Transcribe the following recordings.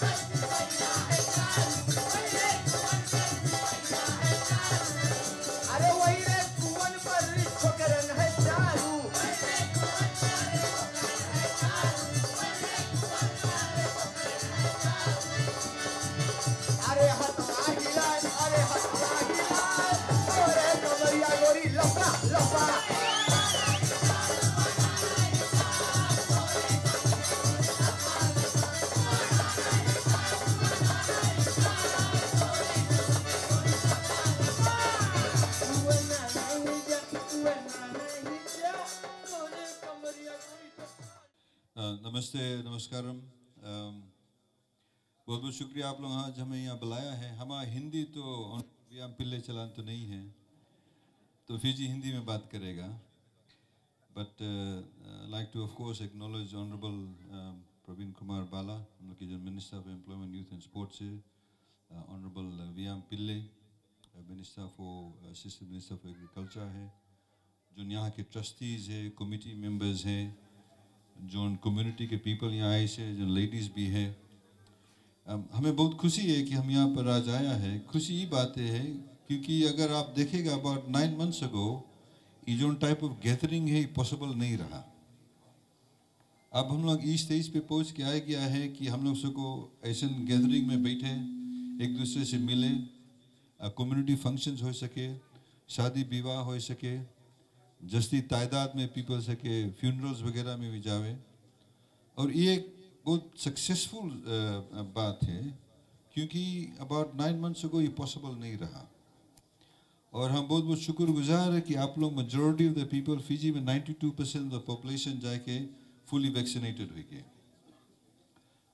अरे वही रे कुवन पर छोकरन है चारू। अरे हथवा हिलाए, अरे हथवा हिलाए, तोरे कमरिया गोरी लपा लपा। नमस्ते, नमस्कारम। बहुत बहुत शुक्रिया आप लोग आज हमें यहाँ बुलाया है। हमारा हिंदी तो व्यायाम पिल्ले चलान तो नहीं है, तो फिजी हिंदी में बात करेगा। But like to of course acknowledge honourable Praveen Kumar Bala, हम लोग के जो minister of employment, youth and sports है, ऑनरेबल व्यायाम Pillai, minister for assistant minister of agriculture है, जो यहाँ के ट्रस्टीज़ है, कमिटी मेंबर्स हैं, जो कम्युनिटी के पीपल यहाँ आए से, जो लेडीज़ भी है। हमें बहुत खुशी है कि हम यहाँ पर आज आया है। खुशी ये बात है क्योंकि अगर आप देखेगा अबाउट 9 months अगो ये जो टाइप ऑफ गैदरिंग है पॉसिबल नहीं रहा। अब हम लोग इस स्टेज पे पहुँच के आ गया है कि हम लोग सबको ऐसे गैदरिंग में बैठे, एक दूसरे से मिले, कम्युनिटी फंक्शंस हो सके, शादी विवाह हो सके, जस्ती तादाद में पीपल सके, फ्यूनरल्स वगैरह में भी जावे। और ये एक बहुत सक्सेसफुल बात है क्योंकि अबाउट 9 months अगो ये पॉसिबल नहीं रहा। और हम बहुत बहुत शुक्रगुजार है कि आप लोग majority of the people Fiji में 92% ऑफ द पॉपुलेशन जाके फुली वैक्सीनेटेड हुई गए।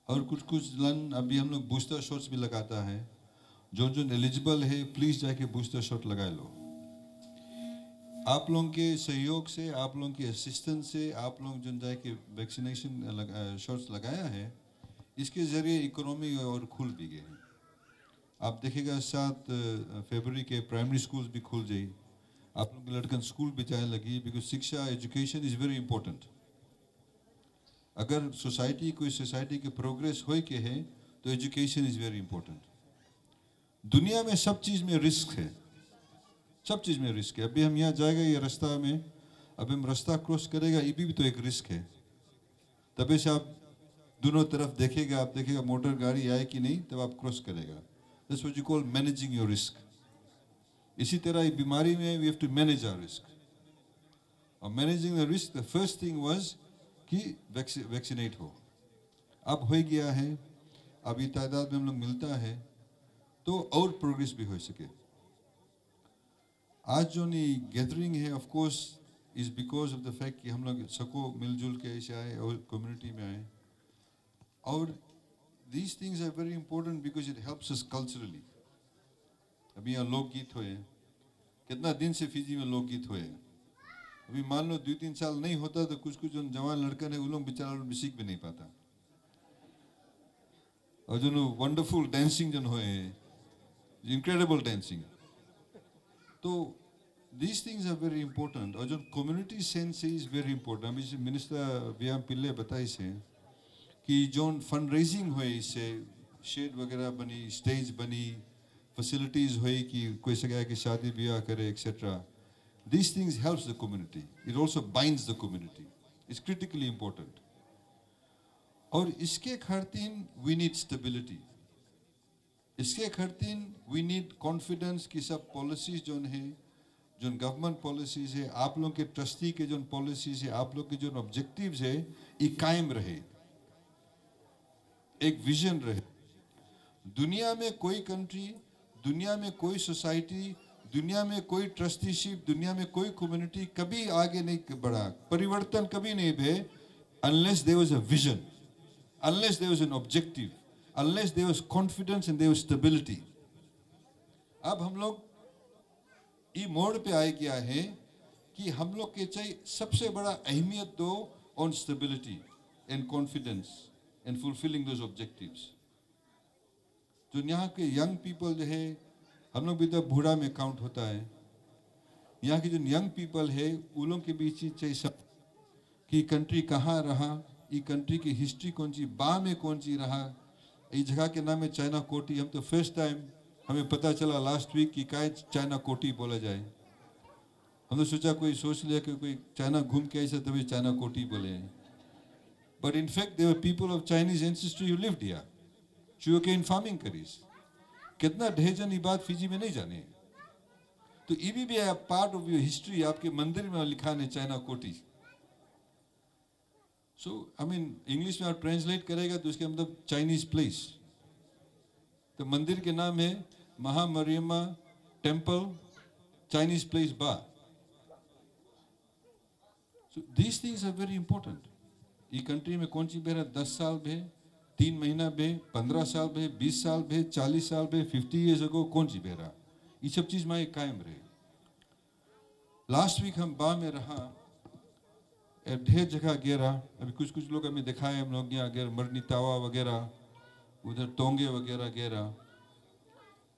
और कुछ लन अभी हम लोग बूस्टर शॉट्स भी लगाता है। जो एलिजिबल है प्लीज़ जाके बूस्टर शॉट लगा लो। आप लोगों के सहयोग से, आप लोगों के असिस्टेंस से, आप लोग जो जाके वैक्सीनेशन शॉट्स लगाया है, इसके ज़रिए इकोनॉमी और खुल भी गए हैं। आप देखिएगा 7 फरवरी के प्राइमरी स्कूल्स भी खुल जाए, आप लोग के लड़कन स्कूल भी जाए लगी, बिकॉज शिक्षा, एजुकेशन इज़ वेरी इंपॉर्टेंट। अगर कोई सोसाइटी के प्रोग्रेस हो के है तो एजुकेशन इज़ वेरी इंपॉर्टेंट। दुनिया में सब चीज़ में रिस्क है, सब चीज़ में रिस्क है। अभी हम यहाँ जाएगा ये रास्ता में, अभी हम रास्ता क्रॉस करेगा, ये भी तो एक रिस्क है। तभी से आप दोनों तरफ देखेगा, आप देखेगा मोटर गाड़ी आए कि नहीं, तब आप क्रॉस करेगा। That's what you call managing your risk. इसी तरह ये बीमारी में we have to manage our risk. और managing the risk, the first thing was कि वैक्सीनेट हो। अब हो गया है, अब ये तादाद में हम लोग मिलता है तो और प्रोग्रेस भी हो सके। आज जो नहीं गैदरिंग है of course is because of the fact कि हम लोग सबको मिलजुल के ऐसे आए और कम्युनिटी में आए। और these things are very important because it helps us culturally. अभी यहाँ लोकगीत हुए, कितना दिन से फिजी में लोकगीत हुए। अभी मान लो 2-3 साल नहीं होता तो कुछ जो जवान लड़कन है वो लोग बेचारा सीख भी नहीं पाता। और जो वंडरफुल डांसिंग जो हुए, इनक्रेडिबल डांसिंग, तो these things are very important। और जो community sense is very important. अभी मिनिस्टर व्यायाम पिल्ले बताई से कि जो फंड रेजिंग हुए, इससे शेड वगैरह बनी, स्टेज बनी, फैसिलिटीज़ हुई कि कोई सगा कि शादी ब्याह करे etcetera. These things helps the community. It also binds the community. It's critically important। और इसके खातिर we need stability। इसके खातिर we need confidence कि सब पॉलिसीज जो है, जो गवर्नमेंट पॉलिसीज है, आप लोग के ट्रस्टी के जो पॉलिसीज है, आप लोग के जो ऑब्जेक्टिव्स है, ये कायम रहे, एक विजन रहे। दुनिया में कोई कंट्री, दुनिया में कोई सोसाइटी, दुनिया में कोई ट्रस्टीशिप, दुनिया में कोई कम्युनिटी कभी आगे नहीं बढ़ा, परिवर्तन कभी नहीं भे unless there was a vision, unless there was an objective, unless there was confidence and there was stability। अब हम लोग ये मोड़ पे आए गया है कि हम लोग के चाहिए सबसे बड़ा अहमियत दो on stability and confidence and fulfilling those objectives. जो यहाँ के यंग पीपल जो है, हम लोग भी तो बूढ़ा में काउंट होता है। यहाँ के जो यंग पीपल है उन लोगों के बीच ही चाहिए सब कि कंट्री कहाँ रहा, ये कंट्री की हिस्ट्री कौन सी, बा में कौन सी रहा, ये जगह के नाम है चाइना कोटी। हम तो फर्स्ट टाइम हमें पता चला लास्ट वीक कि क्या चाइना कोटी बोला जाए। हमने सोचा कोई सोच लिया कि कोई चाइना घूम के ऐसे तभी चाइना कोटी बोले। But in fact there were people of Chinese ancestry who lived here, sugarcane farming करीज। कितना ढेर जन ये बात फिजी में नहीं जाने। तो ये भी है पार्ट ऑफ योर हिस्ट्री। आपके मंदिर में लिखा है चाइना कोटी। सो आई मीन इंग्लिश में आप ट्रांसलेट करेगा तो उसके मतलब चाइनीज प्लेस। तो मंदिर के नाम है महामरियम्मा टेम्पल चाइनीज प्लेस बा। So these things are very important. ये कंट्री में कौन सी बेरा 10 साल भे, 3 महीना भे, 15 साल भे, 20 साल भे, 40 साल भे, 50 ईयर्स अगो कौन सी बेरा, ये सब चीज में कायम रहे। लास्ट वीक हम बा में रहा, ढेर जगह गेरा। अभी कुछ कुछ लोग हमें दिखाए, हम लोग यहाँ गेर मरनी तावा वगैरह, उधर टोंगे वगैरह गेरा।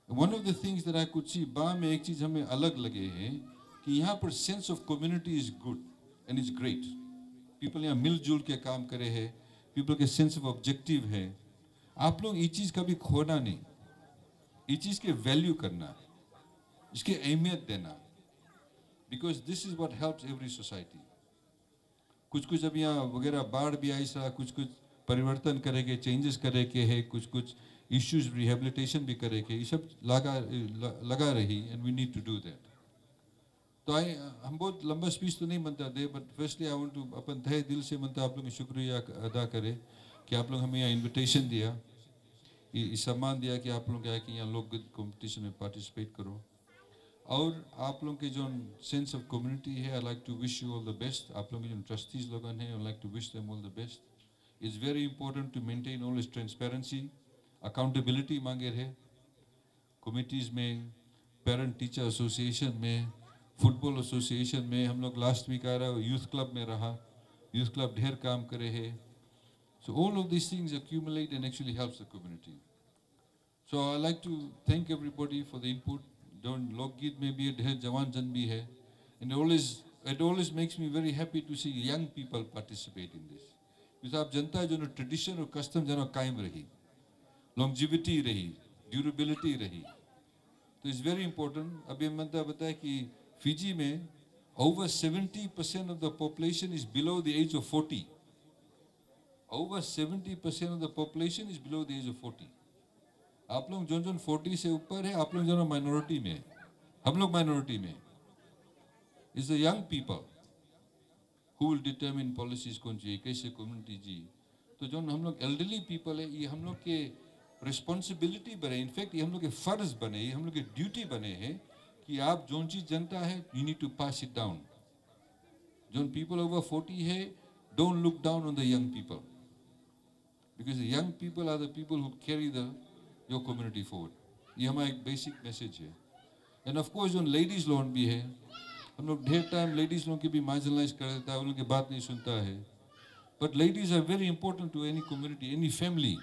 One of the things that I could see, बा में एक चीज हमें अलग लगे है कि यहाँ पर sense of community is good and is great. People यहाँ मिलजुल के काम करे है, पीपल के सेंस ऑफ ऑब्जेक्टिव है। आप लोग ये चीज कभी खोना नहीं, ये चीज के वैल्यू करना, इसकी अहमियत देना, because this is what helps every society. कुछ कुछ अब यहाँ वगैरह बाढ़ भी आई सा, कुछ कुछ परिवर्तन करेंगे, चेंजेस करेंगे है, कुछ कुछ इश्यूज रिहेबिलिटेशन भी करेंगे, ये सब लगा रही and we need to do that. तो हम बहुत लंबा स्पीच तो नहीं बनता दे, but firstly I want to अपन तहे दिल से मनता आप लोग का शुक्रिया अदा करे कि आप लोग हमें यहाँ इन्विटेशन दिया, ये सम्मान दिया कि आप लोग आए कि यहाँ लोकगीत कॉम्पिटिशन में पार्टिसिपेट करो। और आप लोगों के जो सेंस ऑफ कम्युनिटी है, I like to wish you all the best. आप लोगों के जो ट्रस्टीज लोग हैं, I like to wish them all the best. It's very important to maintain always transparency, accountability मांगे रहे कमिटीज़ में, पेरेंट टीचर एसोसिएशन में, फुटबॉल एसोसिएशन में। हम लोग लास्ट वीक आ रहा है यूथ क्लब में रहा, यूथ क्लब ढेर काम करे है। So all of this things accumulate and actually helps the community. So I like to thank everybody for the input. Don't लोकगीत में भी ढेर जवान जन भी है, and it always makes me very happy to see young people participate in this. because आप जनता जो ट्रेडिशन और कस्टम जो कायम रही, लॉन्जिविटी रही, ड्यूरेबिलिटी रही, तो इट्स वेरी इंपॉर्टेंट। अभी हम बताया कि फिजी में over 70% of the population is below the age of 40. Over 70% of the population is below the age of 40. आप लोग जो 40 से ऊपर है, आप लोग जो माइनॉरिटी में है, हम लोग माइनॉरिटी में। Is the young people who will determine policies कौन चाहिए, कैसे कम्युनिटी जी। तो जो हम लोग एल्डरली पीपल है, ये हम लोग के रिस्पॉन्सिबिलिटी बने, इनफैक्ट ये हम लोग के फर्ज बने, ये हम लोग के ड्यूटी बने हैं कि आप जो चीज जनता है, you need to pass it down. जो पीपल ओवर 40 है, don't look down on the young people, because the young people are the people who carry the your community forward. ये हमारा एक बेसिक मैसेज है। एंड ऑफ कोर्स जो ladies लोन भी है, हम लोग ढेर टाइम लेडीज लोगों की भी मार्जिनलाइज कर देता है, उन लोगों की बात नहीं सुनता है। But ladies are very important to any community, any family,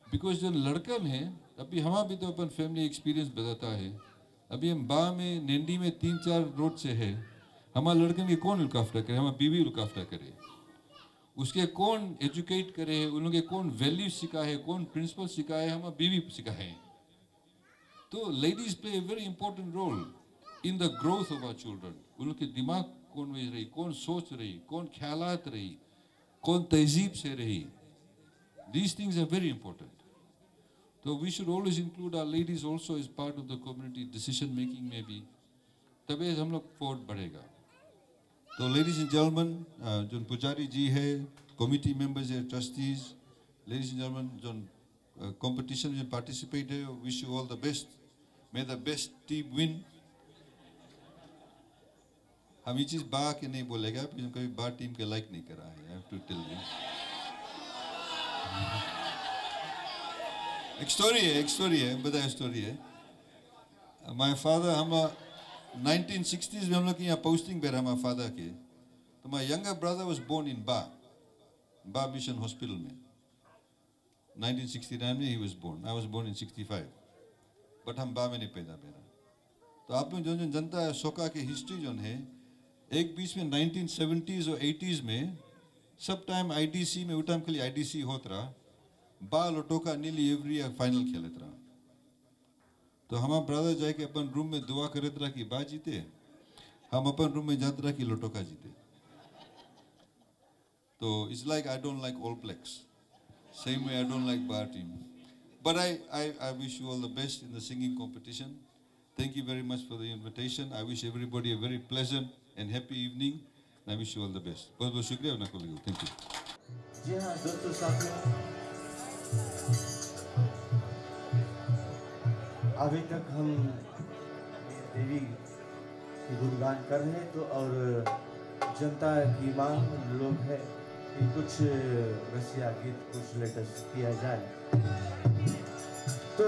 because जो लड़कन है, अभी हमारा भी तो अपन फैमिली एक्सपीरियंस बताता है। अभी हम बा में नेंडी में 3-4 रोड से है, हमारे लड़कन के कौन लुक आफ्टर करे, हमारा बीवी लुक आफ्टर करे, उसके कौन एजुकेट करे, उन लोगों के कौन वैल्यू सिखाए, कौन प्रिंसिपल सिखाए, हमारा बीवी सिखाए। तो ladies play a very important role in the growth of our children. उन लोग के दिमाग कौन वेज रही, कौन सोच रही, कौन ख्यालात रही, कौन तहजीब से रही, these things are very important. So we should always include our ladies also as part of the community decision making maybe, तबे हम लोग forward बढ़ेगा। तो ladies and gentlemen, जो पुजारी जी है, committee members है, trustees, ladies and gentlemen, जो competition में participate है, wish you all the best. May the best team win. हम ये चीज बा के नहीं बोलेगा, क्योंकि कभी बा टीम के लाइक नहीं करा है। I have to tell you. एक स्टोरी है, बताया स्टोरी है। माय फादर, हम 1960s में हम लोग यहाँ पोस्टिंग पे रहा हमारे फादर के, तो my younger brother was born in बा मिशन हॉस्पिटल में। 1969 में ही was born, I was born in 65, but हम बा में नहीं पैदा पेरा। तो आप लोग जो जनता है, सोका की हिस्ट्री जो है, एक बीच में 1970s और 80s में सब टाइम आईडीसी में, उस टाइम खाली आईडीसी होता रहा, बा लोटोका नीली एवरी फाइनल खेलत रहा। तो हम ब्रदर जाए के अपन रूम में दुआ करत रहा कि बा जीते, हम अपन रूम में जात रहा कि लोटोका जीते। तो it's like I don't like All Blacks. Same way I don't like Bar team. But I wish you all the best in the singing competition. Thank you very much for the invitation. I wish everybody a very pleasant and happy evening. And I wish you all the best. बहुत बहुत शुक्रिया Nakul. Thank you. जी हाँ दोस्तों साथियों, अभी तक हम देवी की गुणगान कर रहे हैं तो और जनता की मांग लोग है कि कुछ रसिया गीत कुछ लेटेस्ट किया जाए, तो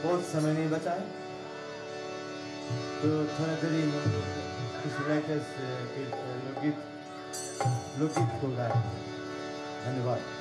बहुत समय नहीं बचा है, तो थोड़ा देरी में कुछ लेटेस्ट लोकगीत को गाए। धन्यवाद।